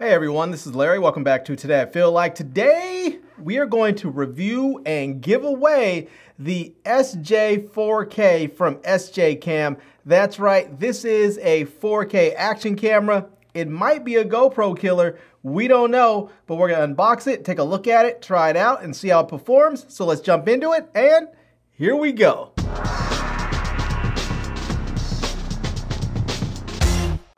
Hey everyone, this is Larry. Welcome back to Today I Feel Like. Today we are going to review and give away the SJ4K from SJCAM. That's right, this is a 4K action camera. It might be a GoPro killer. We don't know, but we're gonna unbox it, take a look at it, try it out, and see how it performs. So let's jump into it, and here we go.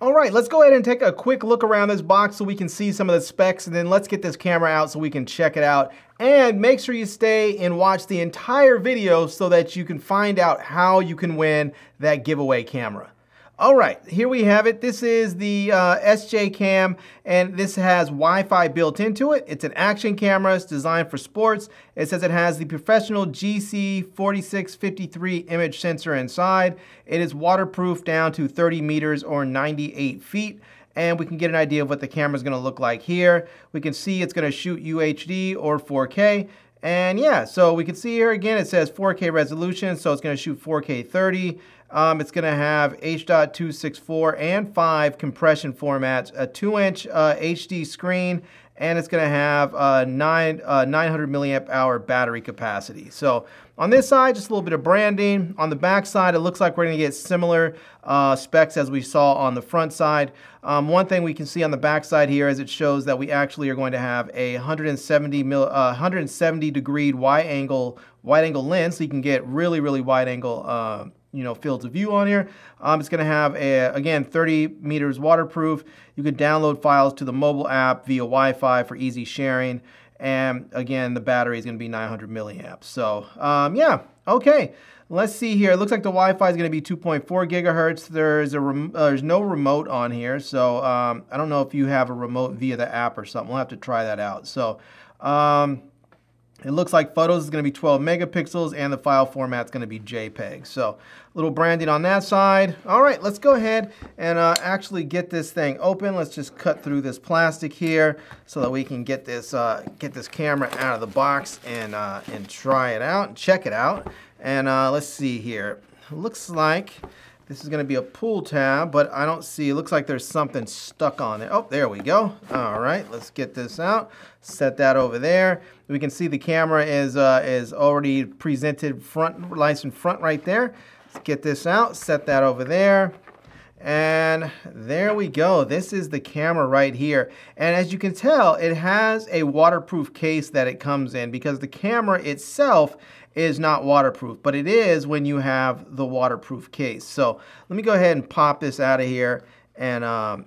All right, let's go ahead and take a quick look around this box so we can see some of the specs, and then let's get this camera out so we can check it out. And make sure you stay and watch the entire video so that you can find out how you can win that giveaway camera. All right, here we have it. This is the SJCAM, and this has Wi-Fi built into it. It's an action camera. It's designed for sports. It says it has the professional GC4653 image sensor inside. It is waterproof down to 30 meters or 98 feet. And we can get an idea of what the camera is going to look like here. We can see it's going to shoot UHD or 4K. And yeah, so we can see here again, it says 4K resolution, so it's going to shoot 4K 30. It's going to have H.264 and 5 compression formats, a 2-inch HD screen, and it's going to have 900 milliamp hour battery capacity. So on this side, just a little bit of branding. On the back side, it looks like we're going to get similar specs as we saw on the front side. One thing we can see on the back side here is it shows that we actually are going to have a 170 degree wide angle lens, so you can get really wide angle fields of view on here. It's going to have, again, 30 meters waterproof. You can download files to the mobile app via Wi-Fi for easy sharing. And again, the battery is going to be 900 milliamps. So yeah, okay. Let's see here. It looks like the Wi-Fi is going to be 2.4 gigahertz. There's no remote on here. So I don't know if you have a remote via the app or something. We'll have to try that out. So it looks like photos is going to be 12 megapixels and the file format is going to be JPEG. So a little branding on that side. All right, let's go ahead and actually get this thing open. Let's just cut through this plastic here so that we can get this camera out of the box and try it out and check it out. And let's see here. It looks like this is going to be a pull tab, but I don't see, it looks like there's something stuck on there. Oh, there we go. All right, let's get this out. Set that over there. We can see the camera is already presented nice in front right there. Let's get this out, set that over there. And there we go. This is the camera right here. And as you can tell, it has a waterproof case that it comes in because the camera itself is not waterproof, but it is when you have the waterproof case. So let me go ahead and pop this out of here and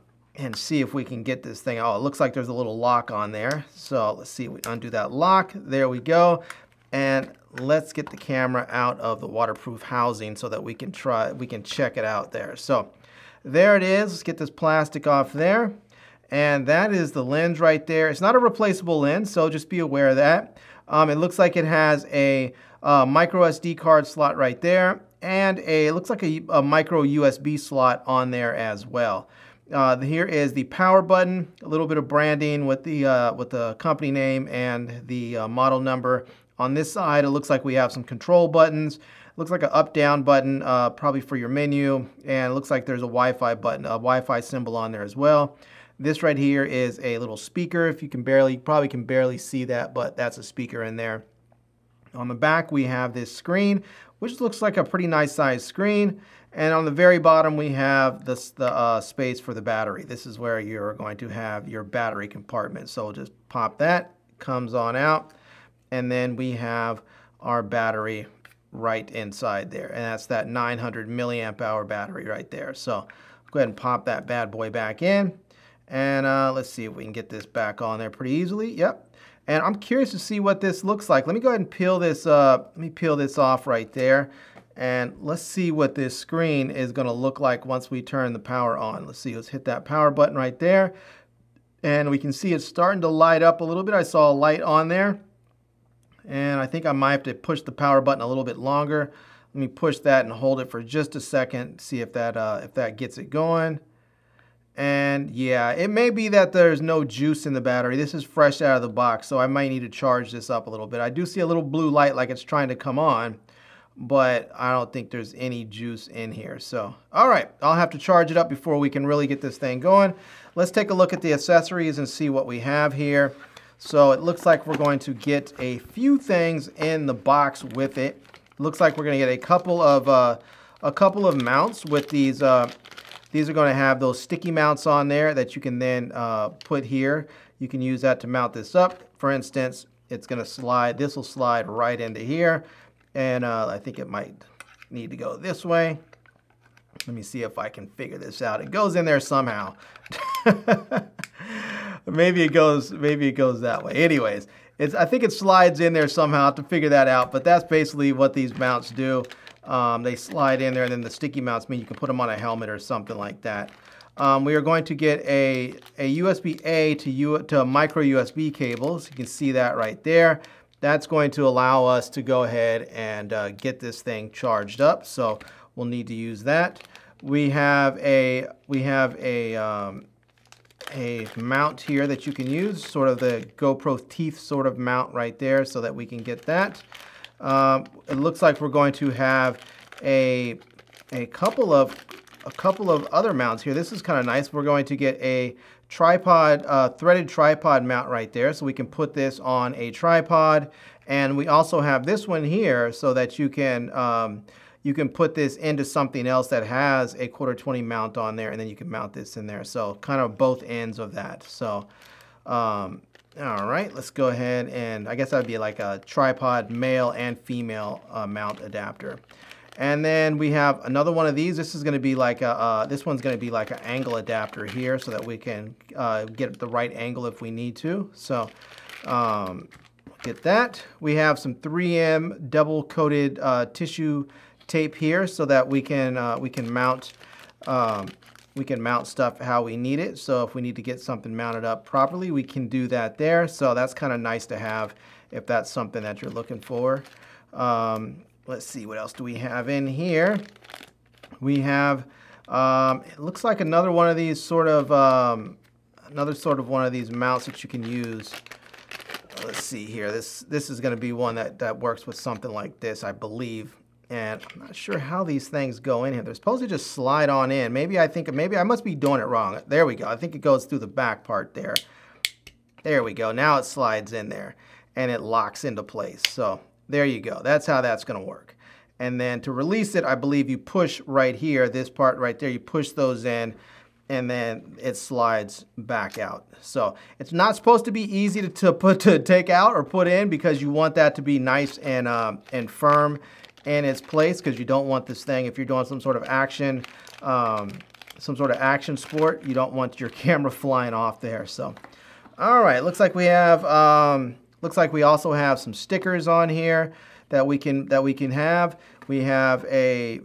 see if we can get this thing. Oh, it looks like there's a little lock on there. So let's see if we undo that lock. There we go. And let's get the camera out of the waterproof housing so that we can check it out there. So there it is. Let's get this plastic off there. And that is the lens right there. It's not a replaceable lens, so just be aware of that. It looks like it has a micro SD card slot right there, and it looks like a micro USB slot on there as well. Here is the power button, a little bit of branding with the company name and the model number. On this side, it looks like we have some control buttons. Looks like an up-down button, probably for your menu, and it looks like there's a Wi-Fi button, a Wi-Fi symbol on there as well. This right here is a little speaker. If you probably can barely see that, but that's a speaker in there. On the back, we have this screen, which looks like a pretty nice sized screen. And on the very bottom, we have the space for the battery. This is where you're going to have your battery compartment. So just pop that, comes on out, and then we have our battery right inside there. And that's that 900 milliamp hour battery right there. So go ahead and pop that bad boy back in. And let's see if we can get this back on there pretty easily. Yep. And I'm curious to see what this looks like. Let me go ahead and peel this. Let me peel this off right there. And let's see what this screen is going to look like once we turn the power on. Let's see. Let's hit that power button right there. And we can see it's starting to light up a little bit. I saw a light on there. And I think I might have to push the power button a little bit longer. Let me push that and hold it for just a second. See if that gets it going. And yeah, it may be that there's no juice in the battery. This is fresh out of the box, so I might need to charge this up a little bit. I do see a little blue light like it's trying to come on. but I don't think there's any juice in here. So, all right, I'll have to charge it up before we can really get this thing going. Let's take a look at the accessories and see what we have here. So it looks like we're going to get a few things in the box with it. Looks like we're going to get a couple of mounts with these. These are going to have those sticky mounts on there that you can then put here. You can use that to mount this up. For instance, it's going to slide. This will slide right into here, and I think it might need to go this way. Let me see if I can figure this out. It goes in there somehow. Maybe it goes that way. Anyways, I think it slides in there somehow. I have to figure that out, but that's basically what these mounts do. They slide in there, and then the sticky mounts mean you can put them on a helmet or something like that. We are going to get a USB-A to a micro USB cable. So you can see that right there. That's going to allow us to go ahead and get this thing charged up. So we'll need to use that. We have a mount here that you can use, sort of the GoPro teeth sort of mount right there, so that we can get that. It looks like we're going to have a couple of other mounts here. This is kind of nice. We're going to get a tripod, threaded tripod mount right there, so we can put this on a tripod. And we also have this one here, so that you can put this into something else that has a 1/4-20 mount on there, and then you can mount this in there. So kind of both ends of that. So all right, let's go ahead, and I guess that'd be like a tripod male and female mount adapter. And then we have another one of these. This is going to be like this one's going to be like an angle adapter here, so that we can get the right angle if we need to. So get that. We have some 3M double coated tissue tape here, so that we can mount stuff how we need it. So if we need to get something mounted up properly, we can do that there. So that's kind of nice to have if that's something that you're looking for. Let's see, what else do we have in here? We have, it looks like another one of these sort of, one of these mounts that you can use. Let's see here. This is going to be one that works with something like this, I believe. And I'm not sure how these things go in here. They're supposed to just slide on in. Maybe I must be doing it wrong. There we go. I think it goes through the back part there. There we go. Now it slides in there and it locks into place. So there you go. That's how that's going to work. And then to release it, I believe you push right here, this part right there, you push those in, and then it slides back out. So it's not supposed to be easy to take out or put in, because you want that to be nice and firm in its place, because you don't want this thing, if you're doing some sort of action sport, you don't want your camera flying off there. So, all right, looks like we have, we also have some stickers on here that we can have. We have a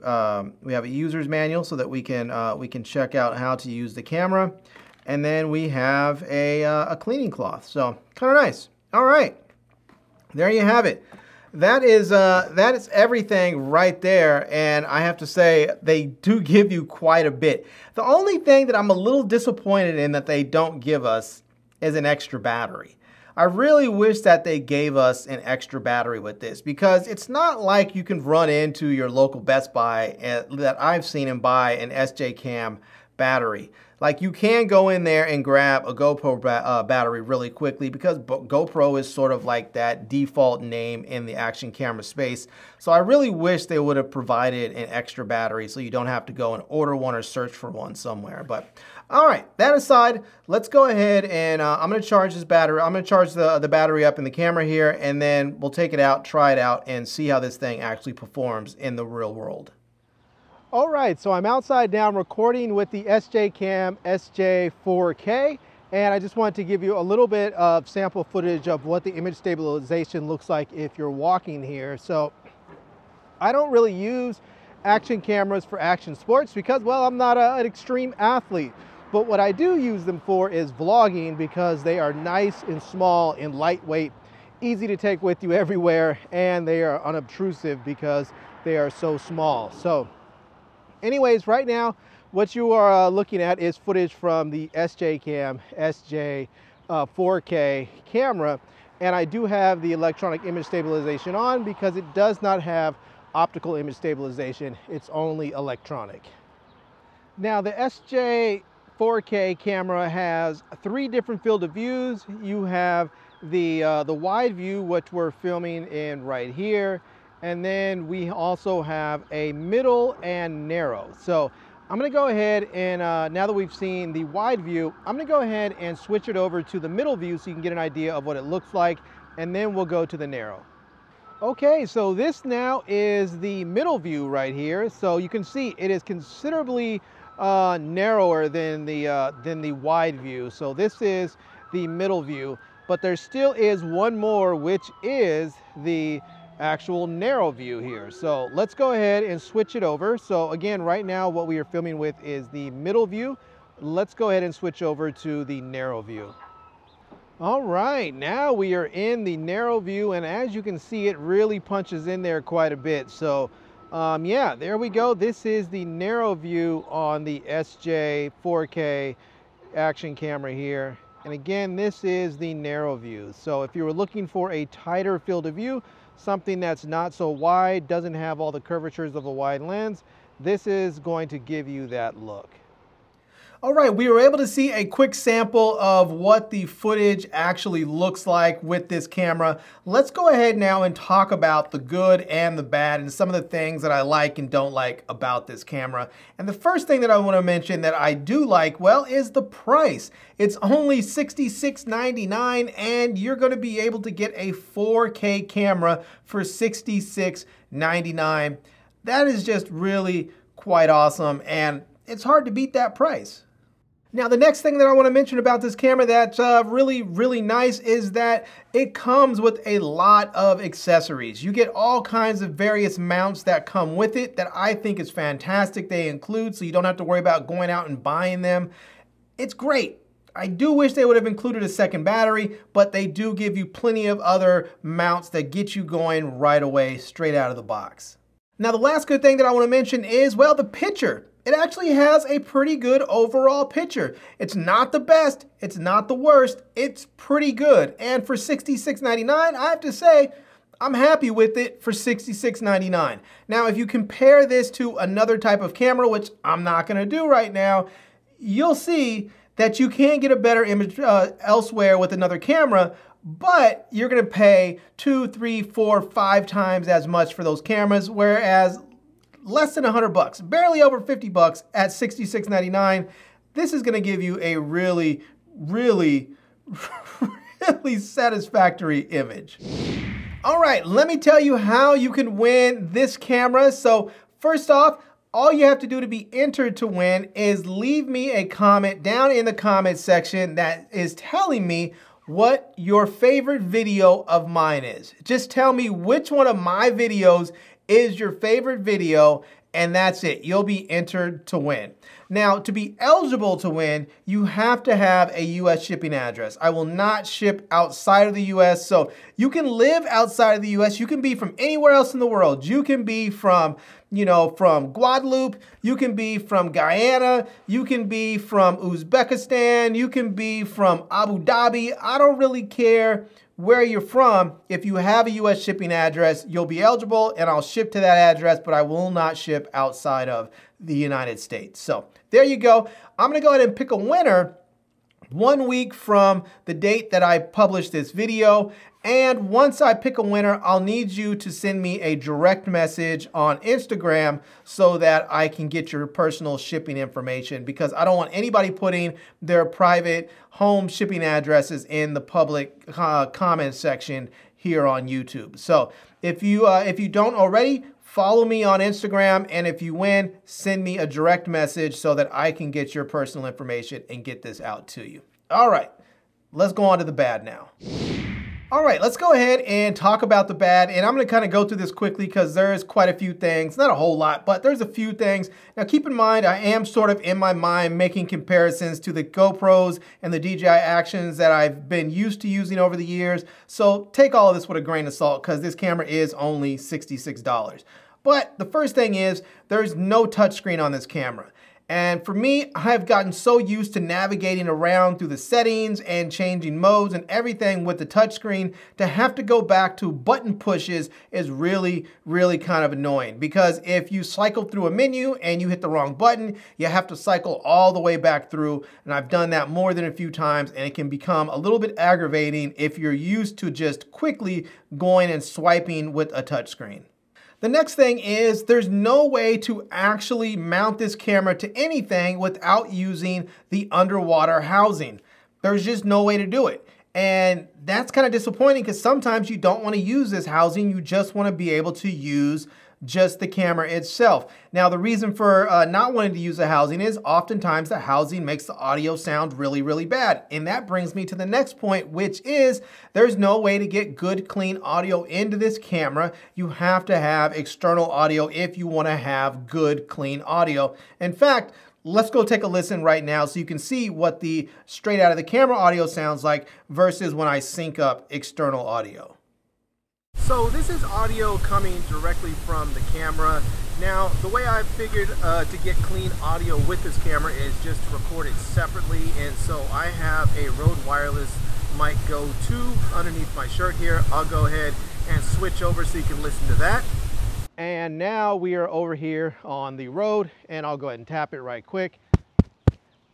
user's manual, so that we can check out how to use the camera, and then we have a cleaning cloth. So kind of nice. All right, there you have it. That is everything right there, and I have to say they do give you quite a bit. The only thing that I'm a little disappointed in that they don't give us is an extra battery. I really wish that they gave us an extra battery with this, because it's not like you can run into your local Best Buy that I've seen and buy an SJCAM battery. Like, you can go in there and grab a GoPro battery really quickly, because GoPro is sort of like that default name in the action camera space. So I really wish they would have provided an extra battery so you don't have to go and order one or search for one somewhere. But all right, that aside, let's go ahead and I'm going to charge this battery. I'm going to charge the battery up in the camera here, and then we'll take it out, try it out, and see how this thing actually performs in the real world. All right, so I'm outside now recording with the SJCAM SJ4K, and I just wanted to give you a little bit of sample footage of what the image stabilization looks like if you're walking here. So I don't really use action cameras for action sports because, well, I'm not an extreme athlete. But what I do use them for is vlogging, because they are nice and small and lightweight, easy to take with you everywhere, and they are unobtrusive because they are so small. So anyways, right now, what you are looking at is footage from the SJCAM SJ4K camera, and I do have the electronic image stabilization on because it does not have optical image stabilization. It's only electronic. Now the SJ4K camera has 3 different field of views. You have the wide view, which we're filming in right here, and then we also have a middle and narrow. So I'm going to go ahead and now that we've seen the wide view, I'm going to go ahead and switch it over to the middle view so you can get an idea of what it looks like, and then we'll go to the narrow. Okay, so this now is the middle view right here. So you can see it is considerably narrower than the wide view. So this is the middle view, but there still is one more, which is the actual narrow view here. So let's go ahead and switch it over. So again, right now what we are filming with is the middle view. Let's go ahead and switch over to the narrow view. All right, now we are in the narrow view, and as you can see, it really punches in there quite a bit. So yeah, there we go. This is the narrow view on the SJ4K action camera here. And again, this is the narrow view. So if you were looking for a tighter field of view, something that's not so wide, doesn't have all the curvatures of a wide lens, this is going to give you that look. All right, we were able to see a quick sample of what the footage actually looks like with this camera. Let's go ahead now and talk about the good and the bad and some of the things that I like and don't like about this camera. And the first thing that I want to mention that I do like, well, is the price. It's only $66.99, and you're going to be able to get a 4K camera for $66.99. That is just really quite awesome, and it's hard to beat that price. Now, the next thing that I want to mention about this camera that's really nice is that it comes with a lot of accessories. You get all kinds of various mounts that come with it that I think is fantastic. They include, so you don't have to worry about going out and buying them. It's great. I do wish they would have included a second battery, but they do give you plenty of other mounts that get you going right away, straight out of the box. Now, the last good thing that I want to mention is, well, the picture. It actually has a pretty good overall picture. It's not the best, it's not the worst, it's pretty good. And for $66.99, I have to say, I'm happy with it for $66.99. Now, if you compare this to another type of camera, which I'm not gonna do right now, you'll see that you can get a better image elsewhere with another camera, but you're gonna pay 2, 3, 4, 5 times as much for those cameras, whereas less than $100, barely over $50 at $66.99. This is gonna give you a really satisfactory image. All right, let me tell you how you can win this camera. So first off, all you have to do to be entered to win is leave me a comment down in the comment section that is telling me what your favorite video of mine is. Just tell me which one of my videos is your favorite video, and that's it. You'll be entered to win. Now, to be eligible to win, you have to have a US shipping address. I will not ship outside of the US, so you can live outside of the US. You can be from anywhere else in the world. You can be from, from Guadeloupe. You can be from Guyana. You can be from Uzbekistan. You can be from Abu Dhabi. I don't really care where you're from. If you have a US shipping address, you'll be eligible, and I'll ship to that address, but I will not ship outside of the United States. So there you go. I'm gonna go ahead and pick a winner 1 week from the date that I published this video. And once I pick a winner, I'll need you to send me a direct message on Instagram so that I can get your personal shipping information, because I don't want anybody putting their private home shipping addresses in the public comment section here on YouTube. So if you don't already, follow me on Instagram, and if you win, send me a direct message so that I can get your personal information and get this out to you. All right, let's go on to the bad now. All right, let's go ahead and talk about the bad, and I'm gonna kind of go through this quickly because there's quite a few things, not a whole lot, but there's a few things. Now keep in mind, I am sort of in my mind making comparisons to the GoPros and the DJI actions that I've been used to using over the years, so take all of this with a grain of salt because this camera is only $66. But the first thing is, there's no touchscreen on this camera. And for me, I've gotten so used to navigating around through the settings and changing modes and everything with the touchscreen, to have to go back to button pushes is really, really kind of annoying. Because if you cycle through a menu and you hit the wrong button, you have to cycle all the way back through. And I've done that more than a few times, and it can become a little bit aggravating if you're used to just quickly going and swiping with a touchscreen. The next thing is there's no way to actually mount this camera to anything without using the underwater housing. There's just no way to do it. And that's kind of disappointing, because sometimes you don't want to use this housing. You just want to be able to use just the camera itself. Now, the reason for not wanting to use the housing is oftentimes the housing makes the audio sound really, really bad. And that brings me to the next point, which is there's no way to get good, clean audio into this camera. You have to have external audio if you want to have good, clean audio. In fact, let's go take a listen right now so you can see what the straight out of the camera audio sounds like versus when I sync up external audio. So this is audio coming directly from the camera. Now, the way I've figured to get clean audio with this camera is just to record it separately. And so I have a Rode Wireless Mic Go 2 underneath my shirt here. I'll go ahead and switch over so you can listen to that. And now we are over here on the Rode, and I'll go ahead and tap it right quick.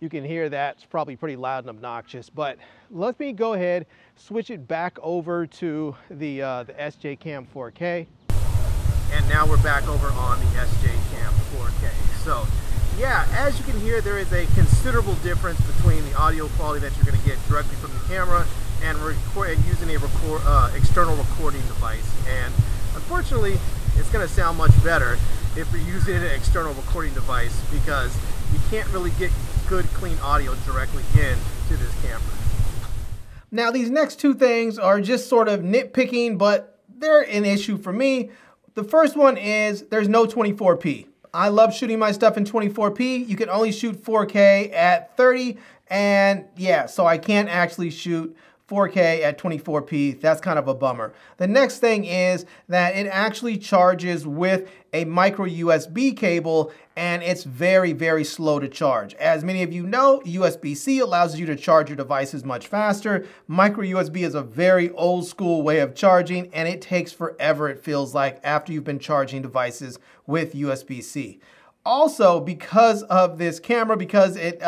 You can hear that. It's probably pretty loud and obnoxious, but let me go ahead, switch it back over to the SJCAM 4K. And now we're back over on the SJCAM 4K. So yeah, as you can hear, there is a considerable difference between the audio quality that you're going to get directly from the camera and using a external recording device. And unfortunately, it's going to sound much better if you're using an external recording device, because you can't really get good, clean audio directly into this camera. Now, these next two things are just sort of nitpicking, but they're an issue for me. The first one is there's no 24p. I love shooting my stuff in 24p. You can only shoot 4K at 30, and yeah, so I can't actually shoot 4K at 24p. That's kind of a bummer. The next thing is that it actually charges with a micro USB cable, and it's very, very slow to charge. As many of you know, USB-C allows you to charge your devices much faster. Micro USB is a very old school way of charging, and it takes forever, it feels like, after you've been charging devices with USB-C. Also, because of this camera, because it,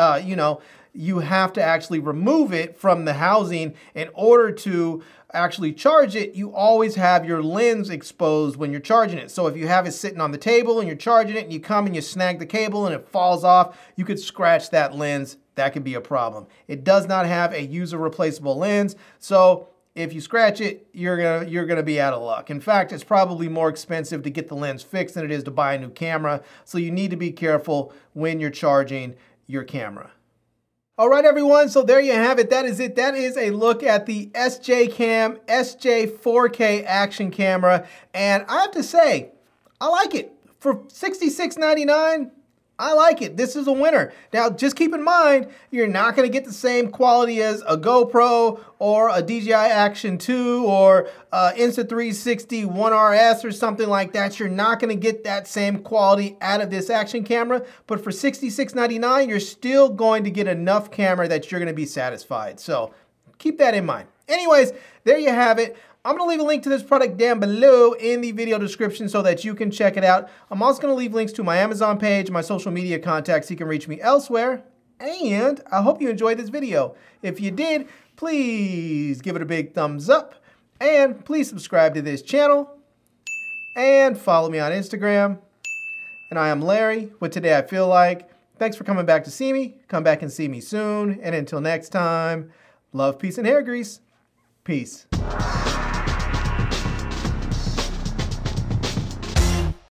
you have to actually remove it from the housing in order to actually charge it, you always have your lens exposed when you're charging it. So if you have it sitting on the table and you're charging it and you come and you snag the cable and it falls off, you could scratch that lens. That could be a problem. It does not have a user replaceable lens, so if you scratch it, you're gonna be out of luck. In fact, it's probably more expensive to get the lens fixed than it is to buy a new camera, so you need to be careful when you're charging your camera. All right, everyone, so there you have it. That is it. That is a look at the SJCAM SJ4K action camera. And I have to say, I like it. For $66.99, I like it. This is a winner. Now, just keep in mind, you're not going to get the same quality as a GoPro or a DJI Action 2 or Insta360 1RS or something like that. You're not going to get that same quality out of this action camera. But for $66.99, you're still going to get enough camera that you're going to be satisfied. So keep that in mind. Anyways, there you have it. I'm going to leave a link to this product down below in the video description so that you can check it out. I'm also going to leave links to my Amazon page, my social media contacts so you can reach me elsewhere. And I hope you enjoyed this video. If you did, please give it a big thumbs up. And please subscribe to this channel. And follow me on Instagram. And I am Larry with Today I Feel Like. Thanks for coming back to see me. Come back and see me soon. And until next time, love, peace, and hair grease. Peace.